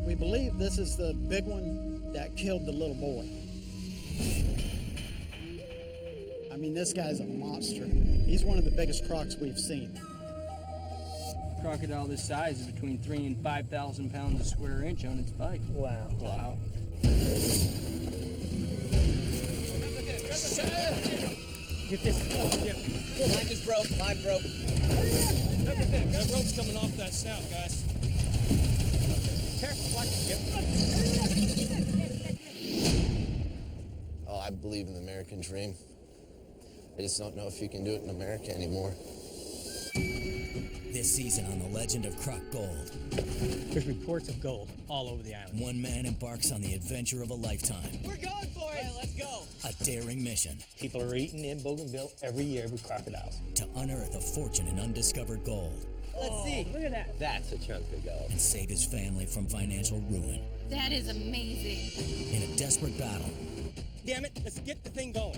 We believe this is the big one that killed the little boy. I mean, this guy's a monster. He's one of the biggest crocs we've seen. A crocodile this size is between 3,000 and 5,000 pounds a square inch on its bite. Wow. Wow. Get this. Line just broke. Line broke. That rope's coming off that snout, guys. Careful, watch it. Oh, I believe in the American dream. I just don't know if you can do it in America anymore. This season on The Legend of Croc Gold, There's reports of gold all over the island. one man embarks on the adventure of a lifetime. We're going for it! Let's go! A daring mission People are eating in Bougainville every year with crocodiles. to unearth a fortune in undiscovered gold Let's see. Look at that. That's a chunk of gold. and save his family from financial ruin. That is amazing. In a desperate battle, Damn it, let's get the thing going.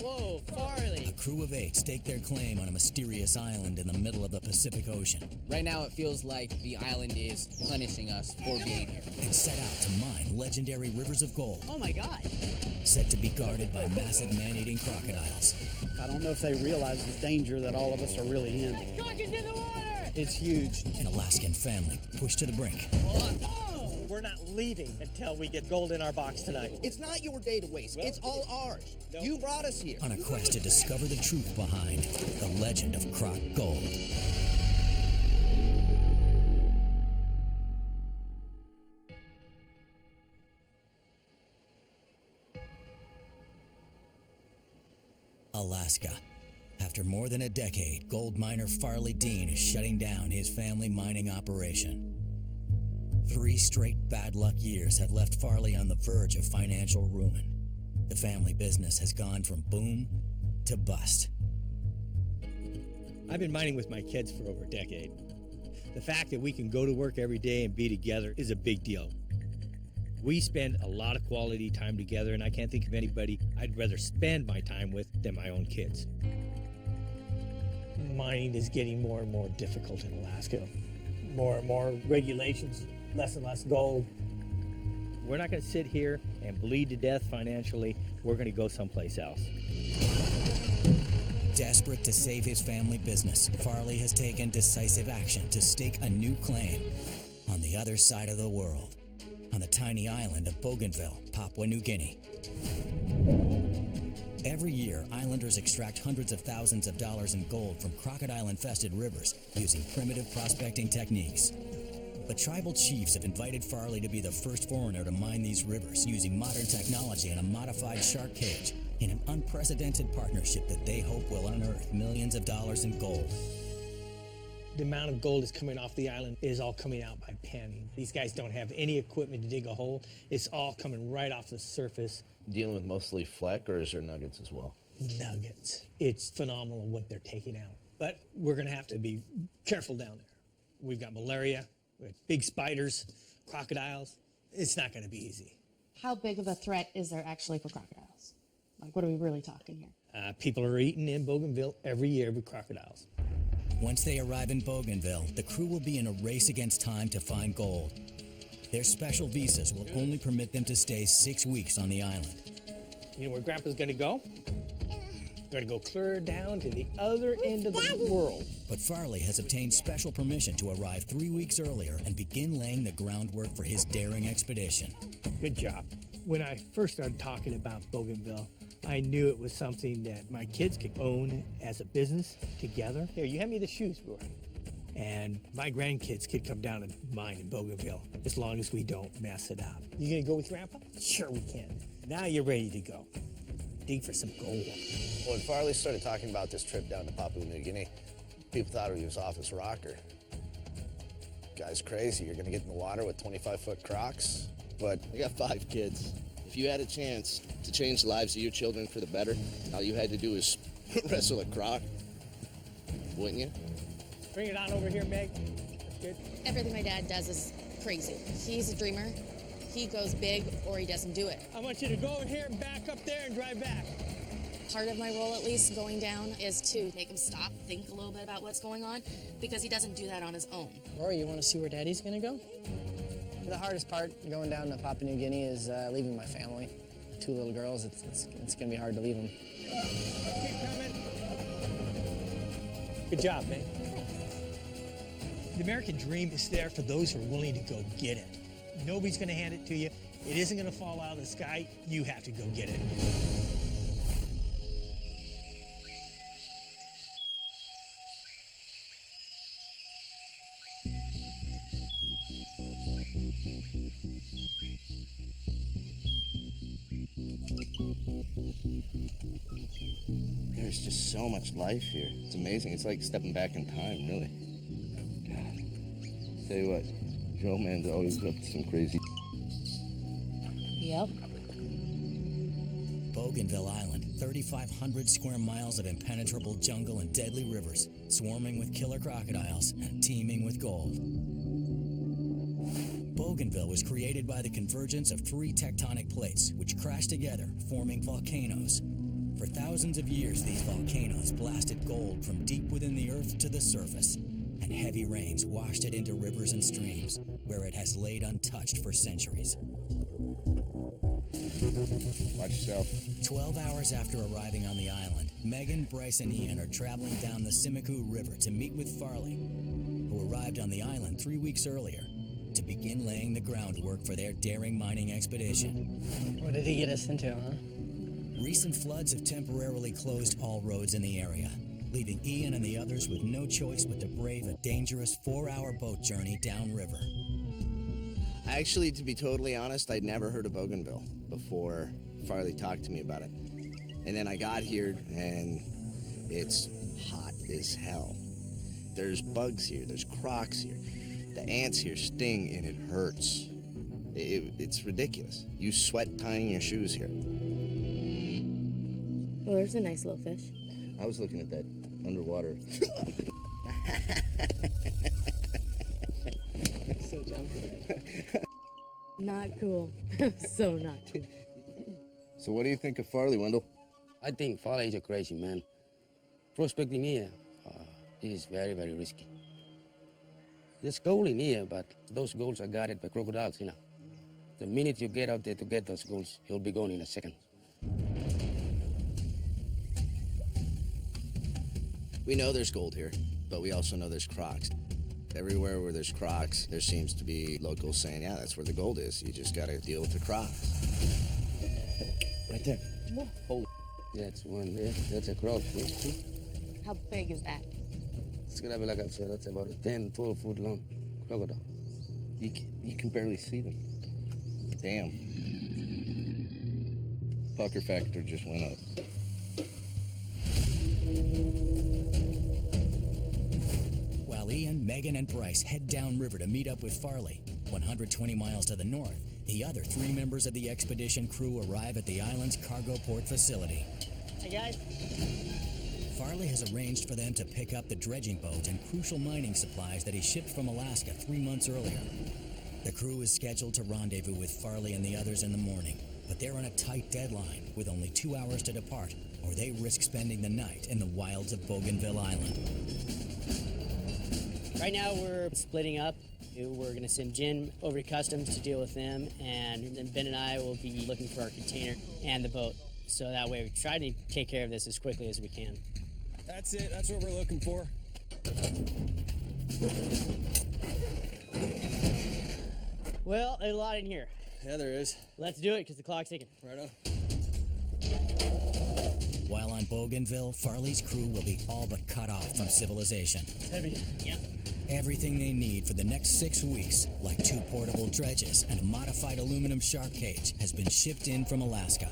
Whoa, Farley! a crew of 8 stake their claim on a mysterious island in the middle of the Pacific Ocean Right now it feels like the island is punishing us for being here. and set out to mine legendary rivers of gold Oh my god. set to be guarded by massive man-eating crocodiles. I don't know if they realize the danger that all of us are really in. It's huge. An Alaskan family pushed to the brink. We're not leaving until we get gold in our box tonight. It's not your day to waste. It's all ours. No. You brought us here. On a quest to discover the truth behind the legend of Croc Gold. Alaska. After more than a decade, gold miner Farley Dean is shutting down his family mining operation. 3 straight bad luck years have left Farley on the verge of financial ruin. The family business has gone from boom to bust. I've been mining with my kids for over a decade. The fact that we can go to work every day and be together is a big deal. We spend a lot of quality time together, and I can't think of anybody I'd rather spend my time with than my own kids. Mining is getting more and more difficult in Alaska. More and more regulations, less and less gold. We're not going to sit here and bleed to death financially. We're going to go someplace else. Desperate to save his family business, Farley has taken decisive action to stake a new claim on the other side of the world, on the tiny island of Bougainville, Papua New Guinea. Every year, islanders extract hundreds of thousands of dollars in gold from crocodile-infested rivers using primitive prospecting techniques. But tribal chiefs have invited Farley to be the first foreigner to mine these rivers using modern technology and a modified shark cage in an unprecedented partnership that they hope will unearth millions of dollars in gold. The amount of gold that's coming off the island is all coming out by panning. These guys don't have any equipment to dig a hole. It's all coming right off the surface. Dealing with mostly fleck, or is there nuggets as well? Nuggets. It's phenomenal what they're taking out. But we're going to have to be careful down there. We've got malaria, we have big spiders, crocodiles. It's not going to be easy. How big of a threat is there actually for crocodiles? Like, what are we really talking here? People are eating in Bougainville every year with crocodiles. Once they arrive in Bougainville, the crew will be in a race against time to find gold. Their special visas will only permit them to stay 6 weeks on the island. You know where Grandpa's going to go? Going to go clear down to the other end of the world. But Farley has obtained special permission to arrive 3 weeks earlier and begin laying the groundwork for his daring expedition. Good job. When I first started talking about Bougainville, I knew it was something that my kids could own as a business together. Here, you hand me the shoes, boy. And my grandkids could come down and mine in Bougainville as long as we don't mess it up. You gonna go with Grandpa? Sure we can. Now you're ready to go. Dig for some gold. Well, when Farley started talking about this trip down to Papua New Guinea, people thought he was off his rocker. Guy's crazy. You're gonna get in the water with 25-foot Crocs? But I got 5 kids. If you had a chance to change the lives of your children for the better, all you had to do is wrestle a croc, wouldn't you? Bring it on over here, Meg. That's good. Everything my dad does is crazy. He's a dreamer. He goes big or he doesn't do it. I want you to go over here and back up there and drive back. Part of my role, at least, going down, is to make him stop, think a little bit about what's going on, because he doesn't do that on his own. Rory, you want to see where Daddy's gonna go? The hardest part going down to Papua New Guinea is leaving my family. 2 little girls, it's going to be hard to leave them. Keep coming. Good job, man. The American dream is there for those who are willing to go get it. Nobody's going to hand it to you. It isn't going to fall out of the sky. You have to go get it. There's just so much life here. It's amazing. It's like stepping back in time, really. God. Tell you what, Joe man's always up to some crazy. Yep. Bougainville Island, 3,500 square miles of impenetrable jungle and deadly rivers, swarming with killer crocodiles and teeming with gold. Bougainville was created by the convergence of 3 tectonic plates, which crashed together, forming volcanoes. For thousands of years, these volcanoes blasted gold from deep within the earth to the surface, and heavy rains washed it into rivers and streams, where it has laid untouched for centuries. Watch yourself. 12 hours after arriving on the island, Megan, Bryce, and Ian are traveling down the Simiku River to meet with Farley, who arrived on the island 3 weeks earlier to begin laying the groundwork for their daring mining expedition. What did he get us into, huh? Recent floods have temporarily closed all roads in the area, leaving Ian and the others with no choice but to brave a dangerous 4-hour boat journey downriver. Actually, to be totally honest, I'd never heard of Bougainville before Farley talked to me about it. And then I got here, and it's hot as hell. There's bugs here, there's crocs here. The ants here sting, and it hurts. It's ridiculous. You sweat tying your shoes here. Oh, there's a nice little fish. I was looking at that underwater. So jumpy. Not cool. So not cool. So what do you think of Farley, Wendell? I think Farley is a crazy man. Prospecting here is very, very risky. There's gold in here, but those golds are guarded by crocodiles, you know. The minute you get out there to get those golds, he'll be gone in a second. We know there's gold here, but we also know there's crocs. Everywhere where there's crocs, there seems to be locals saying, yeah, that's where the gold is. You just gotta deal with the crocs. Right there. Holy, that's one there. That's a croc. How big is that? It's gonna be like I said, that's about a 10, 12 foot long crocodile. You can barely see them. Damn. Pucker factor just went up. While Ian, Megan, and Bryce head downriver to meet up with Farley, 120 miles to the north, the other 3 members of the expedition crew arrive at the island's cargo port facility. Hey, guys. Farley has arranged for them to pick up the dredging boat and crucial mining supplies that he shipped from Alaska 3 months earlier. The crew is scheduled to rendezvous with Farley and the others in the morning, but they're on a tight deadline with only 2 hours to depart, or they risk spending the night in the wilds of Bougainville Island. Right now we're splitting up. We're going to send Jen over to customs to deal with them, and then Ben and I will be looking for our container and the boat. So that way we try to take care of this as quickly as we can. That's it. That's what we're looking for. Well, there's a lot in here. Yeah, there is. Let's do it because the clock's ticking. Right on. While on Bougainville, Farley's crew will be all but cut off from civilization. Heavy. Yeah. Everything they need for the next 6 weeks, like 2 portable dredges and a modified aluminum shark cage, has been shipped in from Alaska.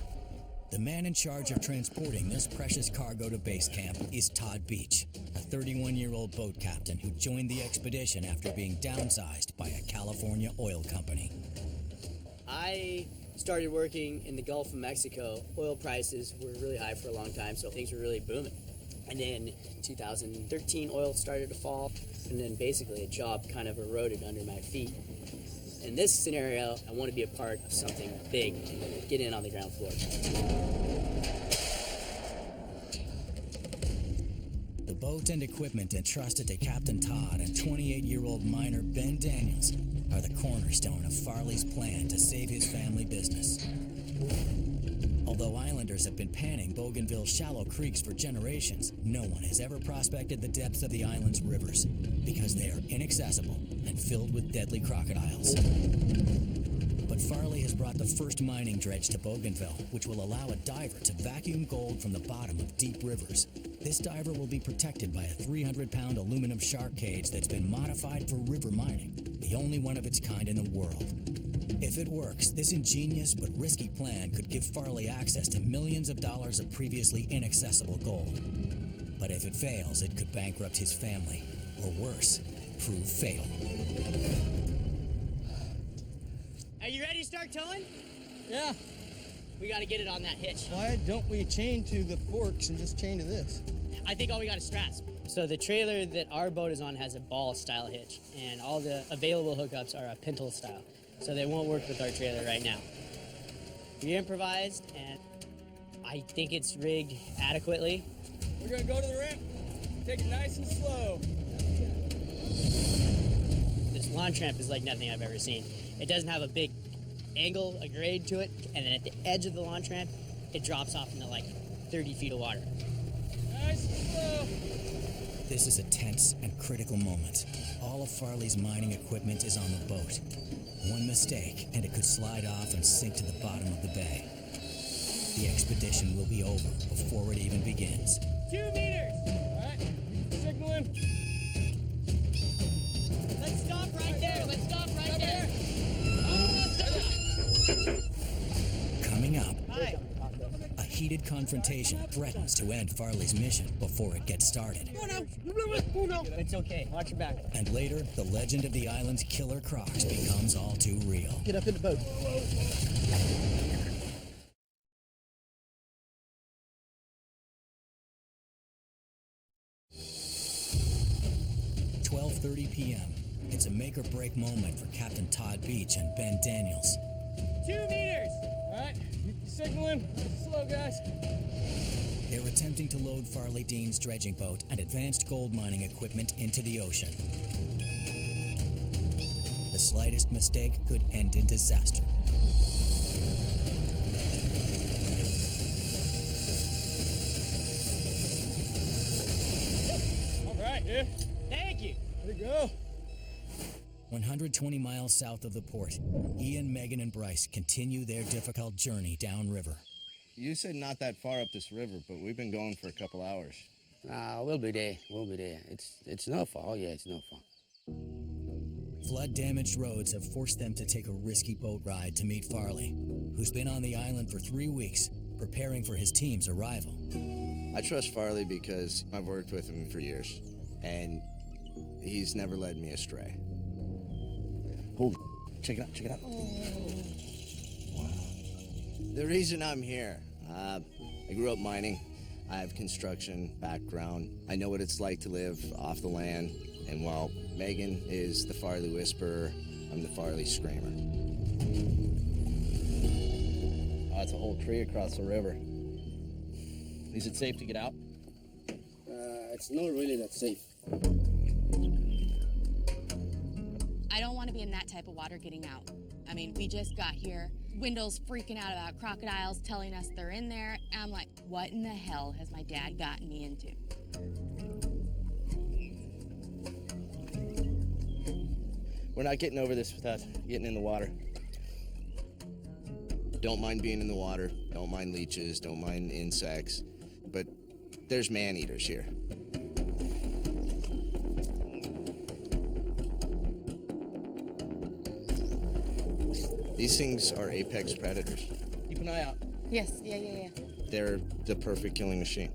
The man in charge of transporting this precious cargo to base camp is Todd Beach, a 31-year-old boat captain who joined the expedition after being downsized by a California oil company. I started working in the Gulf of Mexico. Oil prices were really high for a long time, so things were really booming. And then in 2013, oil started to fall, and then basically a job kind of eroded under my feet. In this scenario, I want to be a part of something big and get in on the ground floor. The boat and equipment entrusted to Captain Todd and 28-year-old miner Ben Daniels are the cornerstone of Farley's plan to save his family business. Although islanders have been panning Bougainville's shallow creeks for generations, no one has ever prospected the depths of the island's rivers because they are inaccessible and filled with deadly crocodiles. But Farley has brought the first mining dredge to Bougainville, which will allow a diver to vacuum gold from the bottom of deep rivers. This diver will be protected by a 300-pound aluminum shark cage that's been modified for river mining, the only one of its kind in the world. If it works, this ingenious but risky plan could give Farley access to millions of dollars of previously inaccessible gold. But if it fails, it could bankrupt his family, or worse, prove fatal. Are you ready to start towing? Yeah. We got to get it on that hitch. Why don't we chain to the forks and just chain to this? I think all we got is straps. So the trailer that our boat is on has a ball style hitch, and all the available hookups are a pintle style. So they won't work with our trailer right now. We improvised, and I think it's rigged adequately. We're gonna go to the ramp. Take it nice and slow. This launch ramp is like nothing I've ever seen. It doesn't have a big angle, a grade to it, and then at the edge of the launch ramp, it drops off into like 30 feet of water. Nice and slow. This is a tense and critical moment. All of Farley's mining equipment is on the boat. One mistake, and it could slide off and sink to the bottom of the bay. The expedition will be over before it even begins. 2 meters! All right, signaling. Let's stop right there! Let's stop right there! Coming up, Hi. a heated confrontation threatens to end Farley's mission before it gets started. It's okay. Watch your back. And later, the legend of the island's killer crocs becomes all too real. Get up in the boat. 12:30 p.m. It's a make-or-break moment for Captain Todd Beach and Ben Daniels. 2 meters! All right, signaling. Slow, guys. They're attempting to load Farley Dean's dredging boat and advanced gold mining equipment into the ocean. The slightest mistake could end in disaster. All right, yeah. Thank you! There we go. 120 miles south of the port, Ian, Megan, and Bryce continue their difficult journey downriver. You said not that far up this river, but we've been going for a couple hours. We'll be there. We'll be there. It's no far. Oh, yeah, it's no far. Flood-damaged roads have forced them to take a risky boat ride to meet Farley, who's been on the island for 3 weeks, preparing for his team's arrival. I trust Farley because I've worked with him for years, and he's never led me astray. Oh, check it out, check it out. Wow. The reason I'm here, I grew up mining. I have construction background. I know what it's like to live off the land. And while Megan is the Farley Whisperer, I'm the Farley Screamer. Oh, it's a whole tree across the river. Is it safe to get out? It's not really that safe. I don't want to be in that type of water getting out. I mean, we just got here. Wendell's freaking out about crocodiles, telling us they're in there. And I'm like, what in the hell has my dad gotten me into? We're not getting over this without getting in the water. Don't mind being in the water. Don't mind leeches. Don't mind insects. But there's man-eaters here. These things are apex predators. Keep an eye out. Yes, yeah. They're the perfect killing machine.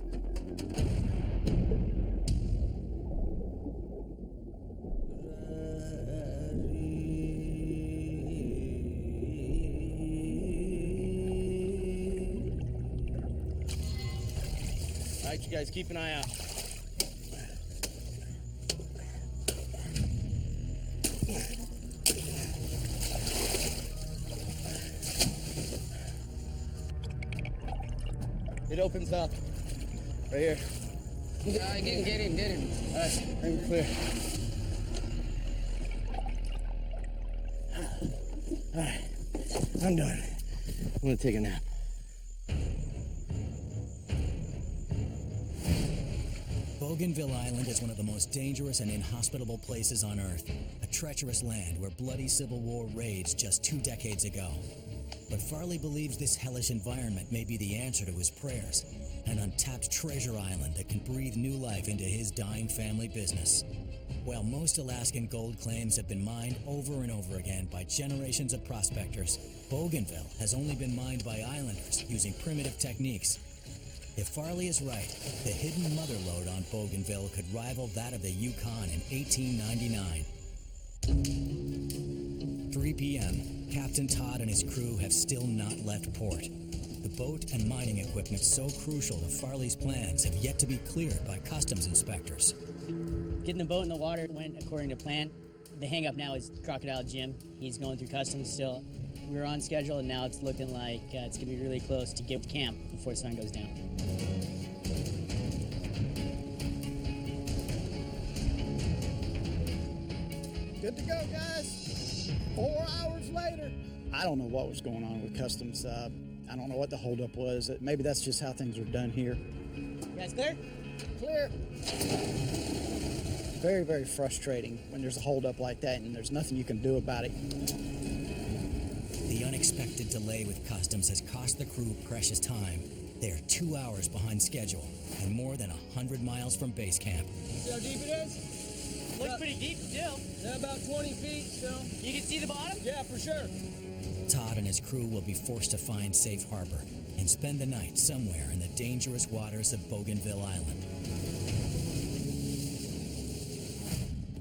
All right, you guys, keep an eye out. It opens up right here. Get in. All right, bring it clear. All right, I'm done. I'm gonna take a nap. Bougainville Island is one of the most dangerous and inhospitable places on Earth, a treacherous land where bloody civil war raged just 2 decades ago. But Farley believes this hellish environment may be the answer to his prayers, an untapped treasure island that can breathe new life into his dying family business. While most Alaskan gold claims have been mined over and over again by generations of prospectors, Bougainville has only been mined by islanders using primitive techniques. If Farley is right, the hidden mother lode on Bougainville could rival that of the Yukon in 1899. 3 p.m., Captain Todd and his crew have still not left port. The boat and mining equipment so crucial to Farley's plans have yet to be cleared by customs inspectors. Getting the boat in the water went according to plan. The hang-up now is Crocodile Jim. He's going through customs still. We were on schedule, and now it's looking like it's going to be really close to get to camp before the sun goes down. Good to go, guys. 4 hours later. I don't know what was going on with customs. I don't know what the holdup was. Maybe that's just how things are done here. You guys clear? Clear. Very, very frustrating when there's a holdup like that and there's nothing you can do about it. The unexpected delay with customs has cost the crew precious time. They are 2 hours behind schedule and more than 100 miles from base camp. See how deep it is? Looks pretty deep still. Yeah, about 20 feet still. You can see the bottom? Yeah, for sure. Todd and his crew will be forced to find safe harbor and spend the night somewhere in the dangerous waters of Bougainville Island.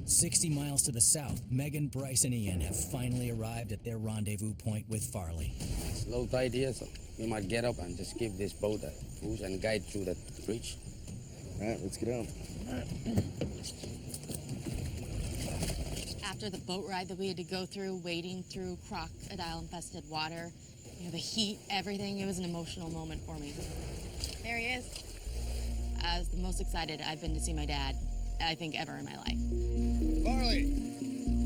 60 miles to the south, Megan, Bryce, and Ian have finally arrived at their rendezvous point with Farley. It's low tide here, so we might get up and just give this boat a push and guide through that bridge. All right, let's get on. After the boat ride that we had to go through, wading through crocodile-infested water, the heat, everything, it was an emotional moment for me. There he is. I was the most excited I've been to see my dad, I think, ever in my life. Farley!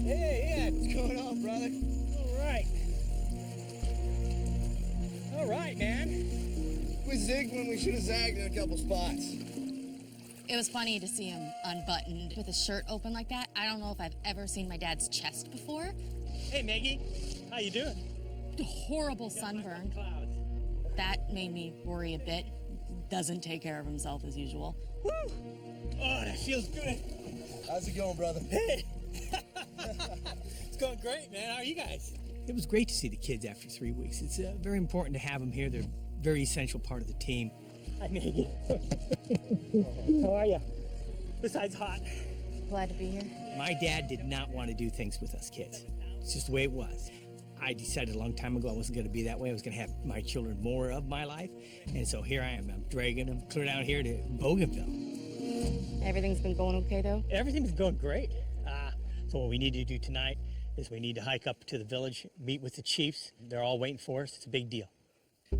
Hey, Ian. What's going on, brother? All right, man. We zigged when we should have zagged in a couple spots. It was funny to see him unbuttoned with his shirt open like that. I don't know if I've ever seen my dad's chest before. Hey, Maggie. How you doing? Horrible sunburn. That made me worry a bit. Doesn't take care of himself as usual. Woo! Oh, that feels good. How's it going, brother? Hey! It's going great, man. How are you guys? It was great to see the kids after 3 weeks. It's very important to have them here. They're a very essential part of the team. Hi, Maggie. How are you? Besides hot. Glad to be here. My dad did not want to do things with us kids. It's just the way it was. I decided a long time ago I wasn't going to be that way. I was going to have my children more of my life. And so here I am. I'm dragging them clear down here to Bougainville. Everything's been going okay, though? Everything's going great. So what we need to do tonight is we need to hike up to the village, meet with the chiefs. They're all waiting for us. It's a big deal.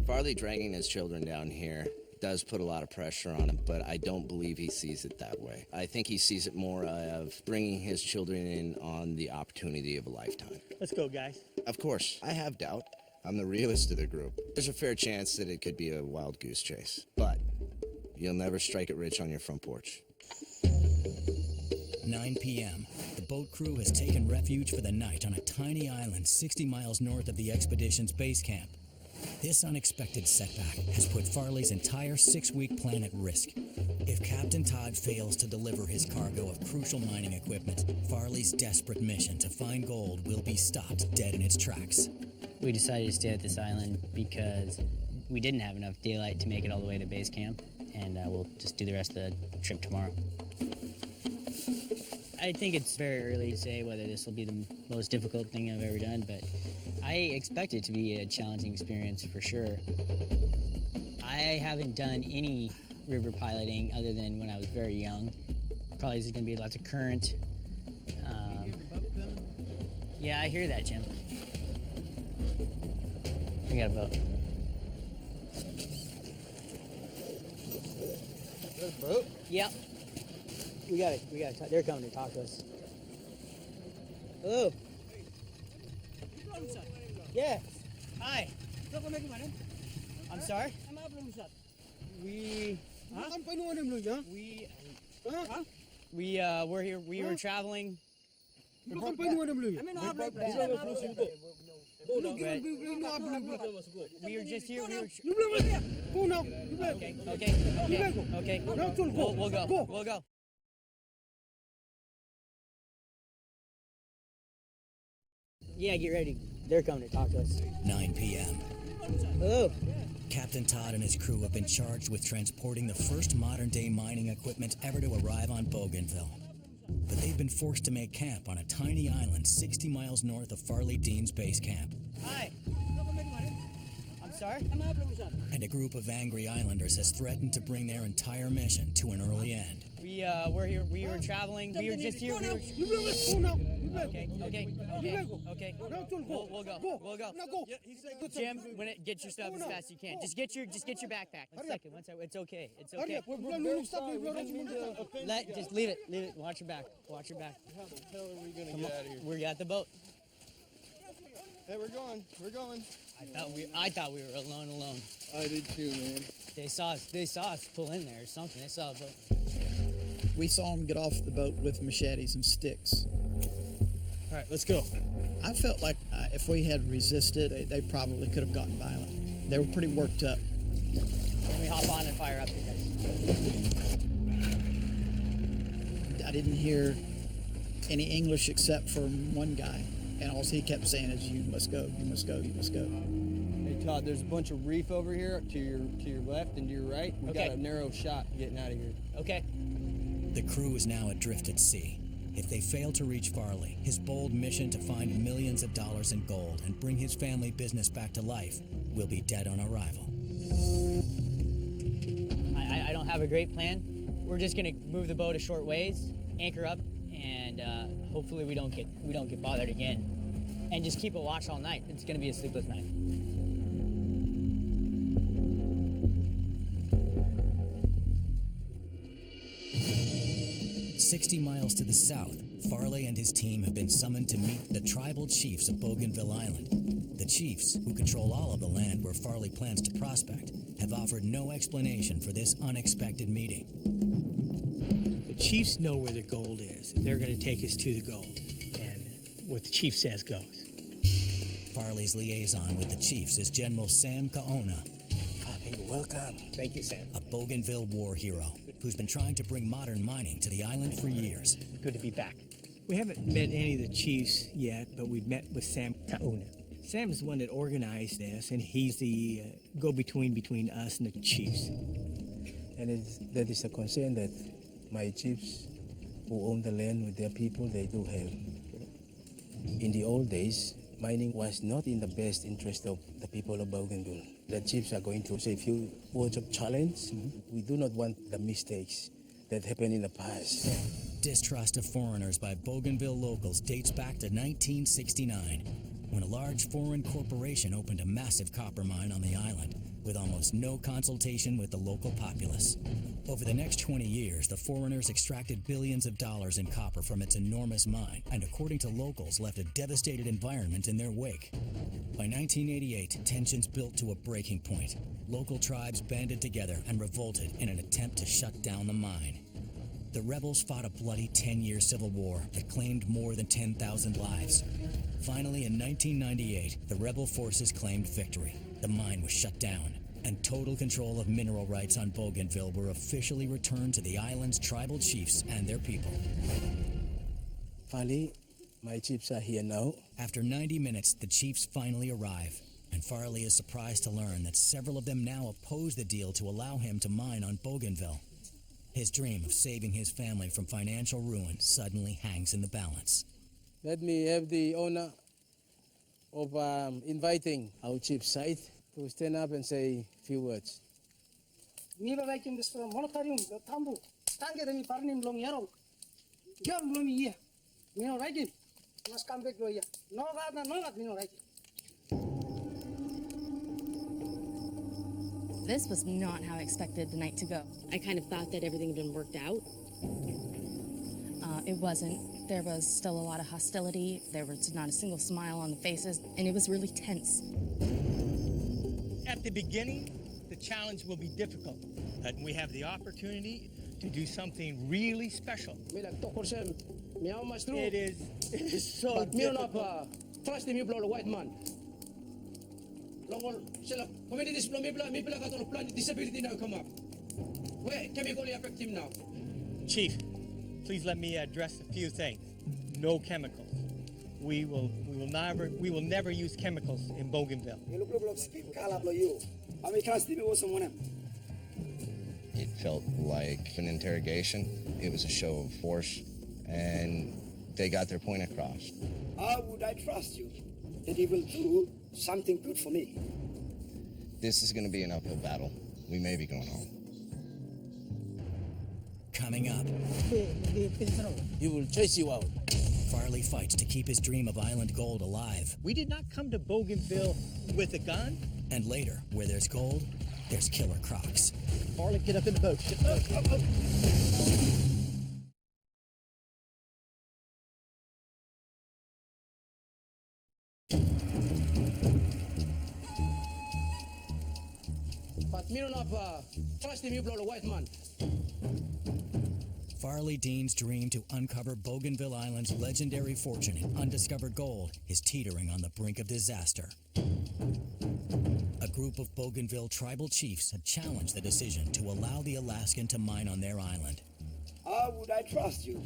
Farley dragging his children down here does put a lot of pressure on him, but I don't believe he sees it that way. I think he sees it more of bringing his children in on the opportunity of a lifetime. Let's go, guys. Of course, I have doubt. I'm the realist of the group. There's a fair chance that it could be a wild goose chase, but you'll never strike it rich on your front porch. 9 p.m. The boat crew has taken refuge for the night on a tiny island 60 miles north of the expedition's base camp. This unexpected setback has put Farley's entire 6-week plan at risk. If Captain Todd fails to deliver his cargo of crucial mining equipment, Farley's desperate mission to find gold will be stopped dead in its tracks. We decided to stay at this island because we didn't have enough daylight to make it all the way to base camp, and we'll just do the rest of the trip tomorrow. I think it's very early to say whether this will be the most difficult thing I've ever done, but I expect it to be a challenging experience for sure. I haven't done any river piloting other than when I was very young. Probably there's going to be lots of current. Yeah, I hear that, Jim. We got a boat. There's a boat? Yep. We got it. They're coming to talk to us. Hello. Yes. Hi. I'm sorry? We're here. We were traveling. We were just here. Okay. We'll go. We'll go. Yeah, get ready. They're coming to talk to us. 9 p.m. Hello. Captain Todd and his crew have been charged with transporting the first modern-day mining equipment ever to arrive on Bougainville. But they've been forced to make camp on a tiny island 60 miles north of Farley Dean's base camp. Hi. I'm sorry? And a group of angry islanders has threatened to bring their entire mission to an early end. We're here. We were traveling. We were just here. Okay. We'll go. Jim, get your stuff as fast as you can. Just get your backpack. One second. It's okay. Just leave it. Watch your back. How the hell are we gonna get out of here? We got the boat. Hey, we're going. I thought we were alone. I did too, man. They saw us pull in there or something. They saw a boat. We saw them get off the boat with machetes and sticks. All right, let's go. I felt like if we had resisted, they probably could have gotten violent. They were pretty worked up. Let me hop on and fire up, you guys. I didn't hear any English except from one guy, and all he kept saying is, "You must go, you must go, you must go." Hey Todd, there's a bunch of reef over here to your left and to your right. We got a narrow shot getting out of here. Okay. The crew is now adrift at sea. If they fail to reach Farley, his bold mission to find millions of dollars in gold and bring his family business back to life will be dead on arrival. I don't have a great plan. We're just gonna move the boat a short ways, anchor up, and hopefully we don't get bothered again. And just keep a watch all night. It's gonna be a sleepless night. 60 miles to the south, Farley and his team have been summoned to meet the tribal chiefs of Bougainville Island. The chiefs, who control all of the land where Farley plans to prospect, have offered no explanation for this unexpected meeting. The chiefs know where the gold is. They're going to take us to the gold. And what the chief says goes. Farley's liaison with the chiefs is General Sam Kaona. Welcome. Thank you, Sam. A Bougainville war hero who's been trying to bring modern mining to the island for years. Good to be back. We haven't met any of the chiefs yet, but we've met with Sam Kaona. Sam's the one that organized this, and he's the go-between between us and the chiefs. And that is a concern that my chiefs who own the land with their people, they do have. In the old days, mining was not in the best interest of the people of Bougainville. The chiefs are going to say a few words of challenge. We do not want the mistakes that happened in the past. Distrust of foreigners by Bougainville locals dates back to 1969, when a large foreign corporation opened a massive copper mine on the island with almost no consultation with the local populace. Over the next 20 years, the foreigners extracted billions of dollars in copper from its enormous mine, and according to locals, left a devastated environment in their wake. By 1988, tensions built to a breaking point. Local tribes banded together and revolted in an attempt to shut down the mine. The rebels fought a bloody 10-year civil war that claimed more than 10,000 lives. Finally, in 1998, the rebel forces claimed victory. The mine was shut down, and total control of mineral rights on Bougainville were officially returned to the island's tribal chiefs and their people. Farley, my chiefs are here now. After 90 minutes, the chiefs finally arrive, and Farley is surprised to learn that several of them now oppose the deal to allow him to mine on Bougainville. His dream of saving his family from financial ruin suddenly hangs in the balance. Let me have the honor of inviting our chief side to stand up and say a few words. This was not how I expected the night to go. I kind of thought that everything had been worked out. It wasn't. There was still a lot of hostility. There was not a single smile on the faces, and it was really tense. At the beginning, the challenge will be difficult, but we have the opportunity to do something really special. It is so difficult. Trust me, blow the white man. Disability now come up. Where chemically affect him now? Chief, please let me address a few things. No chemicals. We will never use chemicals in Bougainville. It felt like an interrogation. It was a show of force, and they got their point across. How would I trust you that he will do something good for me? This is going to be an uphill battle. We may be going home. Coming up, he will chase you out. Farley fights to keep his dream of island gold alive. We did not come to Bougainville with a gun. And later, where there's gold, there's killer crocs. Farley, get up in the boat. But me not trust him, you blow the white man. Farley Dean's dream to uncover Bougainville Island's legendary fortune in undiscovered gold is teetering on the brink of disaster. A group of Bougainville tribal chiefs have challenged the decision to allow the Alaskan to mine on their island. How would I trust you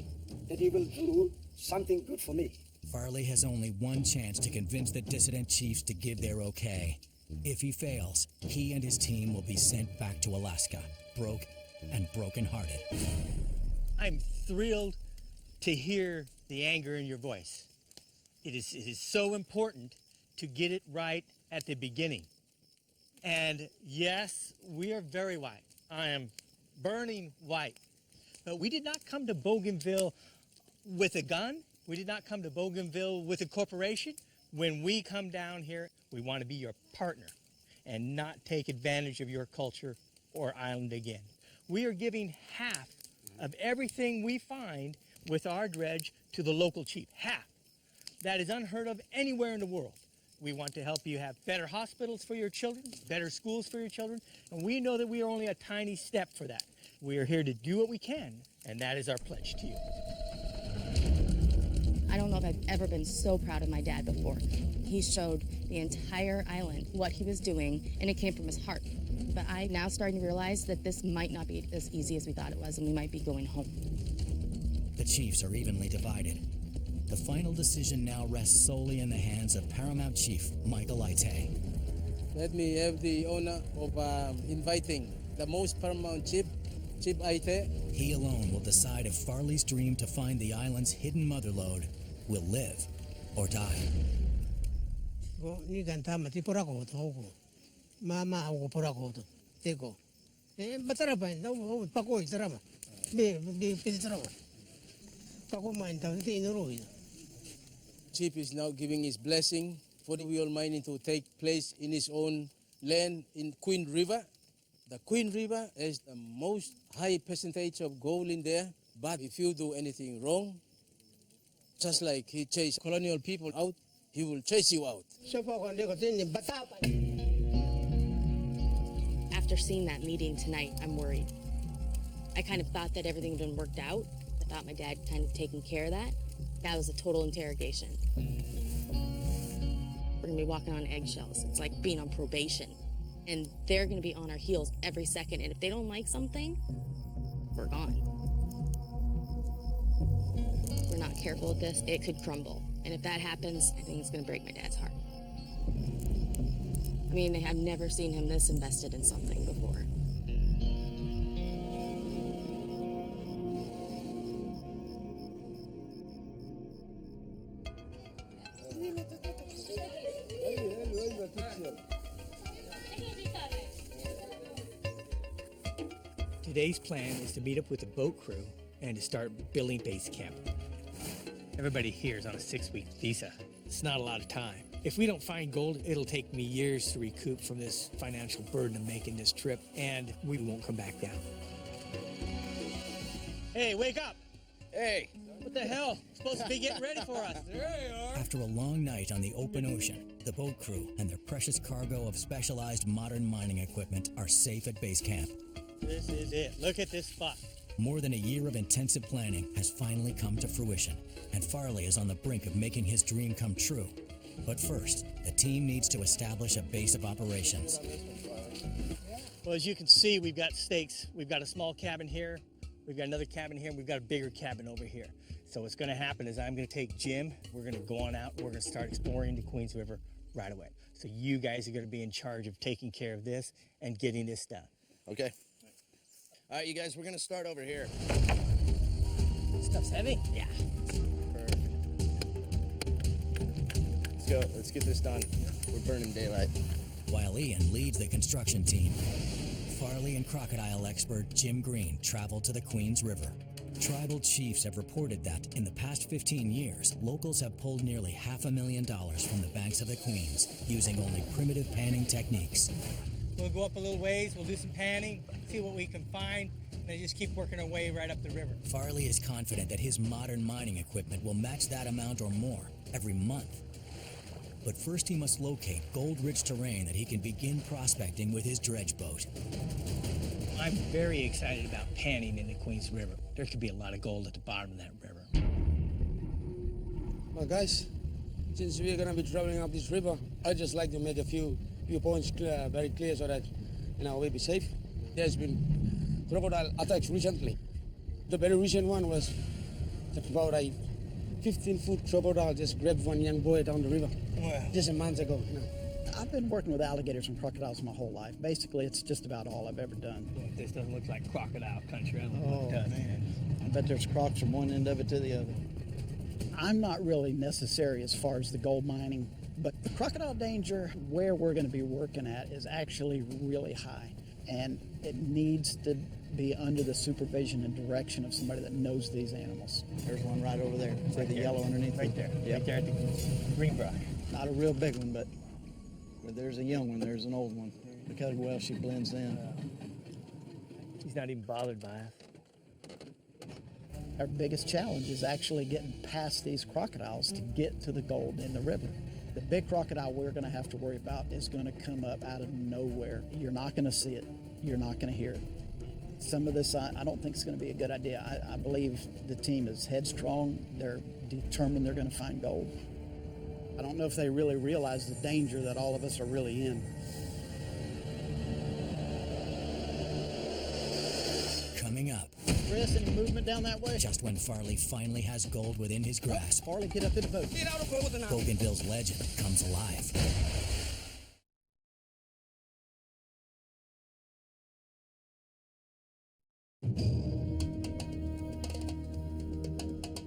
that he will do something good for me? Farley has only one chance to convince the dissident chiefs to give their okay. If he fails, he and his team will be sent back to Alaska, broke and brokenhearted. I'm thrilled to hear the anger in your voice. It is so important to get it right at the beginning. And yes, we are very white. I am burning white. But we did not come to Bougainville with a gun. We did not come to Bougainville with a corporation. When we come down here, we want to be your partner and not take advantage of your culture or island again. We are giving half of everything we find with our dredge to the local chief. Half. That is unheard of anywhere in the world. We want to help you have better hospitals for your children, better schools for your children, and we know that we are only a tiny step for that. We are here to do what we can, and that is our pledge to you. I don't know if I've ever been so proud of my dad before. He showed the entire island what he was doing, and it came from his heart. But I'm now starting to realize that this might not be as easy as we thought it was, and we might be going home. The chiefs are evenly divided. The final decision now rests solely in the hands of Paramount Chief Michael Ite. Let me have the honor of inviting the most paramount chief, Chief Ite. He alone will decide if Farley's dream to find the island's hidden motherlode will live or die. Chief is now giving his blessing for the wheel mining to take place in his own land in Queen River. The Queen River has the most high percentage of gold in there, but if you do anything wrong, just like he chased colonial people out, he will chase you out. After seeing that meeting tonight, I'm worried. I kind of thought that everything had been worked out. I thought my dad kind of taking care of that. That was a total interrogation. We're gonna be walking on eggshells. It's like being on probation. And they're gonna be on our heels every second. And if they don't like something, we're gone. If we're not careful with this, it could crumble. And if that happens, I think it's gonna break my dad's heart. I mean, I've never seen him this invested in something before. Today's plan is to meet up with the boat crew and to start building base camp. Everybody here is on a 6-week visa. It's not a lot of time. If we don't find gold, it'll take me years to recoup from this financial burden of making this trip, and we won't come back down. Hey, wake up! Hey! What the hell? Supposed to be getting ready for us. There you are. After a long night on the open ocean, the boat crew and their precious cargo of specialized modern mining equipment are safe at base camp. This is it. Look at this spot. More than a year of intensive planning has finally come to fruition, and Farley is on the brink of making his dream come true. But first, the team needs to establish a base of operations. Well, as you can see, we've got stakes. We've got a small cabin here. We've got another cabin here, and we've got a bigger cabin over here. So what's going to happen is I'm going to take Jim. We're going to go on out. And we're going to start exploring the Queens River right away. So you guys are going to be in charge of taking care of this and getting this done. Okay. All right, you guys, we're going to start over here. Stuff's heavy? Yeah. Perfect. Let's go. Let's get this done. We're burning daylight. While Ian leads the construction team, Farley and crocodile expert Jim Green travel to the Queens River. Tribal chiefs have reported that in the past 15 years, locals have pulled nearly $500,000 from the banks of the Queens using only primitive panning techniques. We'll go up a little ways, we'll do some panning, see what we can find, and then just keep working our way right up the river. Farley is confident that his modern mining equipment will match that amount or more every month. But first he must locate gold-rich terrain that he can begin prospecting with his dredge boat. I'm very excited about panning in the Queens River. There could be a lot of gold at the bottom of that river. Well, guys, since we're going to be traveling up this river, I'd just like to make a few points very clear so that, we'll be safe. There's been crocodile attacks recently. The very recent one was about a 15-foot crocodile just grabbed one young boy down the river just a month ago. I've been working with alligators and crocodiles my whole life. Basically, it's just about all I've ever done. This doesn't look like crocodile country. I don't know what it does. Man. I bet there's crocs from one end of it to the other. I'm not really necessary as far as the gold mining, but the crocodile danger where we're going to be working at is actually really high, and it needs to be under the supervision and direction of somebody that knows these animals. There's one right over there. See the yellow underneath? Right there. Yep. Right there at the green brush. Not a real big one, but there's a young one, there's an old one. Look how well she blends in. He's not even bothered by us. Our biggest challenge is actually getting past these crocodiles to get to the gold in the river. The big crocodile we're going to have to worry about is going to come up out of nowhere. You're not going to see it. You're not going to hear it. Some of this I don't think is going to be a good idea. I believe the team is headstrong. They're determined they're going to find gold. I don't know if they really realize the danger that all of us are really in. Coming up. Chris, any movement down that way? Just when Farley finally has gold within his grasp. Farley, get up in the boat. Get out of the boat now. Bougainville's legend comes alive.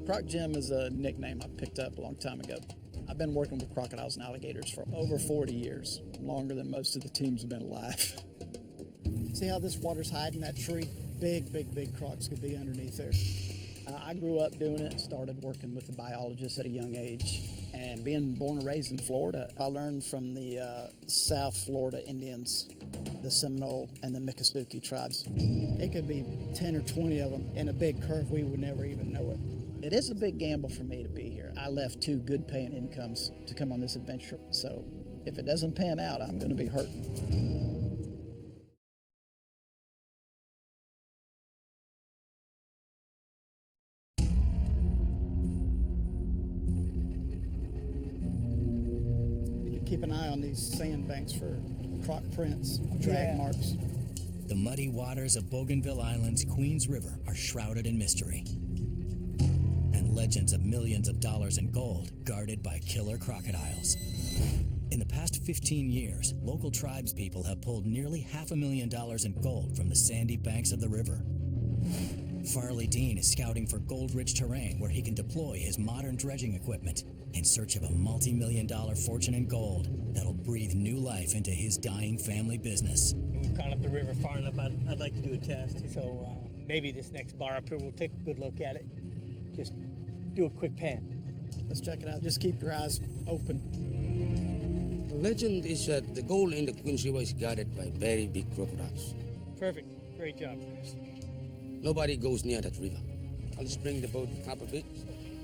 Croc Jim is a nickname I picked up a long time ago. I've been working with crocodiles and alligators for over 40 years, longer than most of the teams have been alive. See how this water's hiding that tree? Big crocs could be underneath there. I grew up doing it and started working with the biologists at a young age. And being born and raised in Florida, I learned from the South Florida Indians, the Seminole and the Miccosukee tribes. It could be 10 or 20 of them in a big curve. We would never even know it. It is a big gamble for me to be here. I left 2 good paying incomes to come on this adventure. So if it doesn't pan out, I'm going to be hurting. Keep an eye on these sandbanks for croc prints, drag marks. The muddy waters of Bougainville Island's Queens River are shrouded in mystery. And legends of millions of dollars in gold guarded by killer crocodiles. In the past 15 years, local tribes people have pulled nearly $500,000 in gold from the sandy banks of the river. Farley Dean is scouting for gold-rich terrain where he can deploy his modern dredging equipment in search of a multi-million-dollar fortune in gold that'll breathe new life into his dying family business. We've gone up the river far enough, I'd like to do a test. So maybe this next bar up here, we'll take a good look at it. Just do a quick pan. Let's check it out. Just keep your eyes open. Legend is that the gold in the Queen's River is guarded by very big crocodiles. Perfect. Great job, Chris. Nobody goes near that river. I'll just bring the boat up a bit.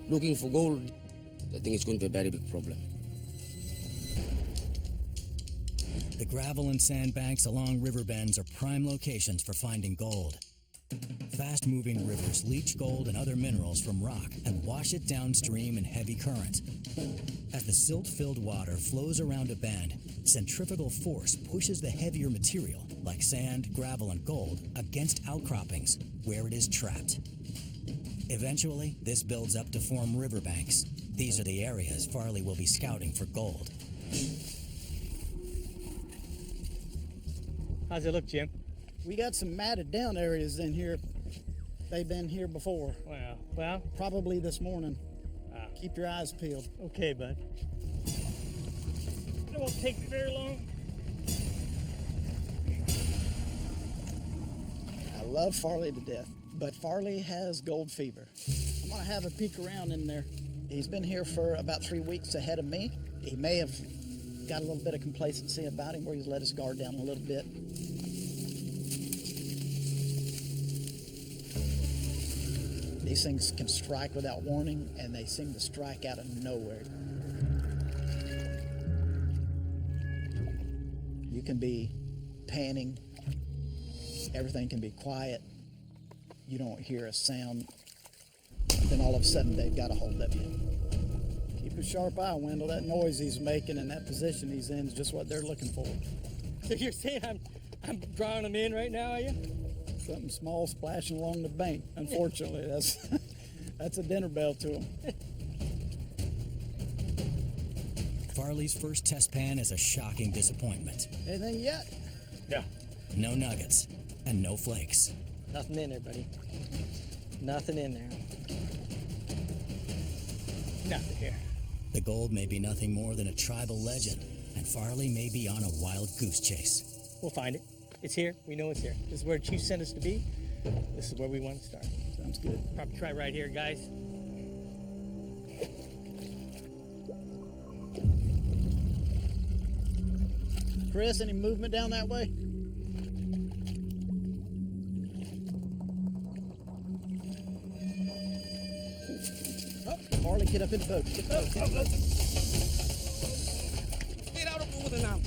Looking for gold, I think it's going to be a very big problem. The gravel and sand banks along river bends are prime locations for finding gold. Fast-moving rivers leach gold and other minerals from rock and wash it downstream in heavy currents. As the silt-filled water flows around a bend, centrifugal force pushes the heavier material, like sand, gravel, and gold, against outcroppings, where it is trapped. Eventually, this builds up to form riverbanks. These are the areas Farley will be scouting for gold. How's it look, Jim? We got some matted down areas in here. They've been here before. Wow. Well, probably this morning. Keep your eyes peeled. Okay, bud. It won't take me very long. I love Farley to death, but Farley has gold fever. I'm gonna have a peek around in there. He's been here for about 3 weeks ahead of me. He may have got a little bit of complacency about him where he's let his guard down a little bit. These things can strike without warning, and they seem to strike out of nowhere. You can be panning, everything can be quiet, you don't hear a sound, then all of a sudden they've got a hold of you. Keep a sharp eye, Wendell. That noise he's making and that position he's in is just what they're looking for. So you're saying I'm drawing them in right now, are you? Something small splashing along the bank. Unfortunately, that's a dinner bell to him. Farley's first test pan is a shocking disappointment. Anything yet? Yeah. No nuggets and no flakes. Nothing in there, buddy. Nothing in there. Nothing here. The gold may be nothing more than a tribal legend, and Farley may be on a wild goose chase. We'll find it. It's here. We know it's here. This is where Chief sent us to be. This is where we want to start. Sounds good. Probably try right here, guys. Chris, any movement down that way? Oh, Farley, get up in the boat. Get the boat. Get out of the water now.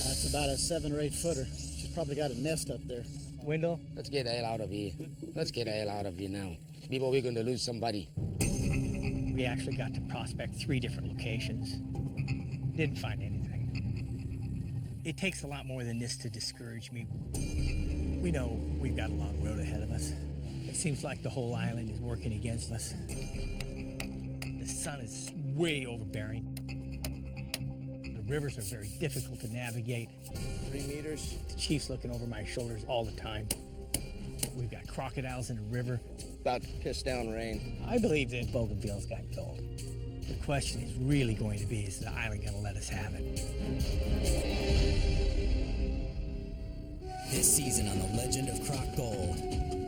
That's about a 7 or 8 footer. She's probably got a nest up there. Wendell? Let's get the hell out of here. Let's get the hell out of here now. Before we're going to lose somebody. We actually got to prospect 3 different locations. Didn't find anything. It takes a lot more than this to discourage me. We know we've got a long road ahead of us. It seems like the whole island is working against us. The sun is way overbearing. The rivers are very difficult to navigate. 3 meters. The Chief's looking over my shoulders all the time. We've got crocodiles in the river. About to piss down rain. I believe that Bougainville's got gold. The question is really going to be, is the island going to let us have it? This season on The Legend of Croc Gold.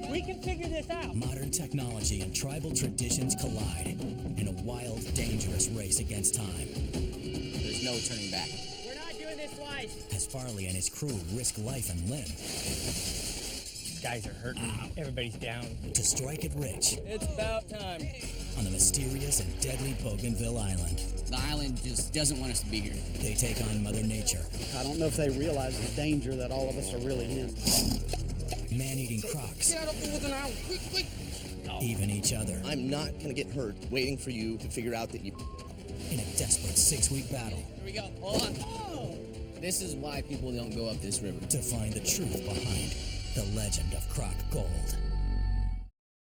We can figure this out. Modern technology and tribal traditions collide in a wild, dangerous race against time. There's no turning back. We're not doing this twice. As Farley and his crew risk life and limb. Guys are hurting. Everybody's down. To strike it rich. It's about time. On the mysterious and deadly Bougainville Island. The island just doesn't want us to be here. They take on Mother Nature. I don't know if they realize the danger that all of us are really in. Man-eating crocs. Get out of the water now. Quick, quick. Even each other. I'm not going to get hurt waiting for you to figure out that you... In a desperate 6-week battle. Here we go. Hold on. Oh. This is why people don't go up this river. To find the truth behind The Legend of Croc Gold.